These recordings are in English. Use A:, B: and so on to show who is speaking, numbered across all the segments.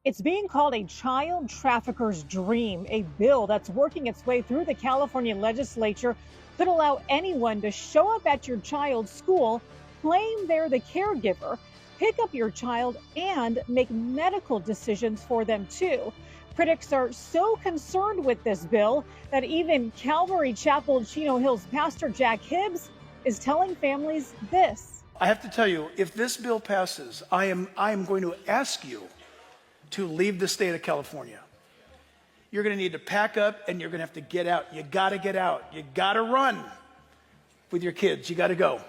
A: It's being called a child trafficker's dream. A bill that's working its way through the California legislature could allow anyone to show up at your child's school, claim they're the caregiver, pick up your child, and make medical decisions for them too. Critics are so concerned with this bill that even Calvary Chapel Chino Hills pastor Jack Hibbs is telling families this.
B: I have to tell you, if this bill passes, I am going to ask you to leave the state of California. You're going to need to pack up and you're going to have to get out. You got to get out. You got to run with your kids. You got to go.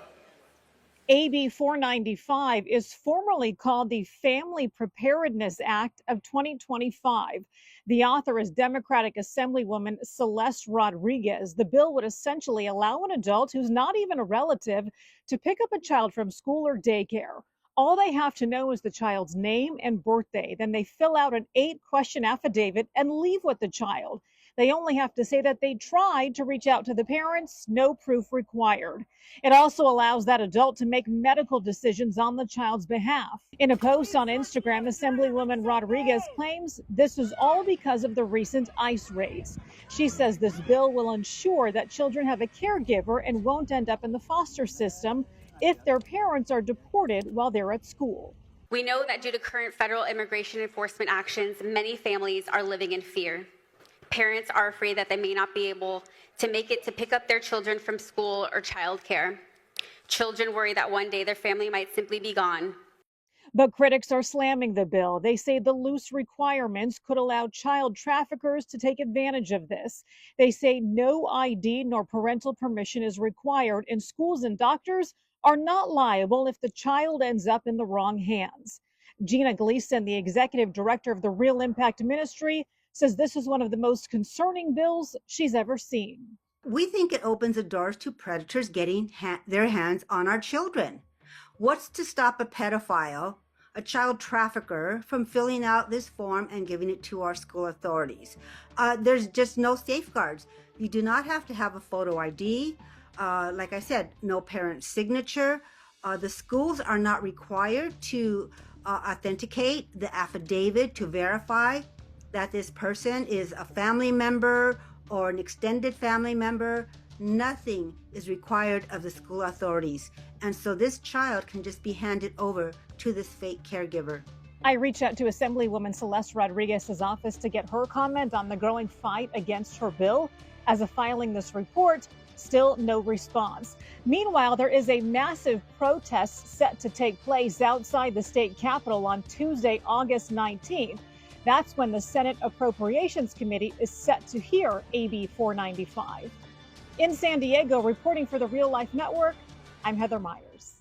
A: AB 495 is formally called the Family Preparedness Act of 2025. The author is Democratic Assemblywoman Celeste Rodriguez. The bill would essentially allow an adult who's not even a relative to pick up a child from school or daycare. All they have to know is the child's name and birthday. Then they fill out an 8-question affidavit and leave with the child. They only have to say that they tried to reach out to the parents, no proof required. It also allows that adult to make medical decisions on the child's behalf. In a post on Instagram, Assemblywoman Rodriguez claims this is all because of the recent ICE raids. She says this bill will ensure that children have a caregiver and won't end up in the foster system if their parents are deported while they're at school.
C: We know that due to current federal immigration enforcement actions, many families are living in fear. Parents are afraid that they may not be able to make it to pick up their children from school or childcare. Children worry that one day their family might simply be gone.
A: But critics are slamming the bill. They say the loose requirements could allow child traffickers to take advantage of this. They say no ID nor parental permission is required, and schools and doctors are not liable if the child ends up in the wrong hands. Gina Gleason, the executive director of the Real Impact Ministry, says this is one of the most concerning bills she's ever seen.
D: We think it opens the doors to predators getting their hands on our children. What's to stop a pedophile, a child trafficker, from filling out this form and giving it to our school authorities? There's just no safeguards. You do not have to have a photo ID. Like I said, no parent signature. The schools are not required to authenticate the affidavit to verify that this person is a family member or an extended family member. Nothing is required of the school authorities. And so this child can just be handed over to this fake caregiver.
A: I reached out to Assemblywoman Celeste Rodriguez's office to get her comment on the growing fight against her bill. As of filing this report, still no response. Meanwhile, there is a massive protest set to take place outside the state capitol on Tuesday, August 19th. That's when the Senate Appropriations Committee is set to hear AB 495. In San Diego, reporting for the Real Life Network, I'm Heather Myers.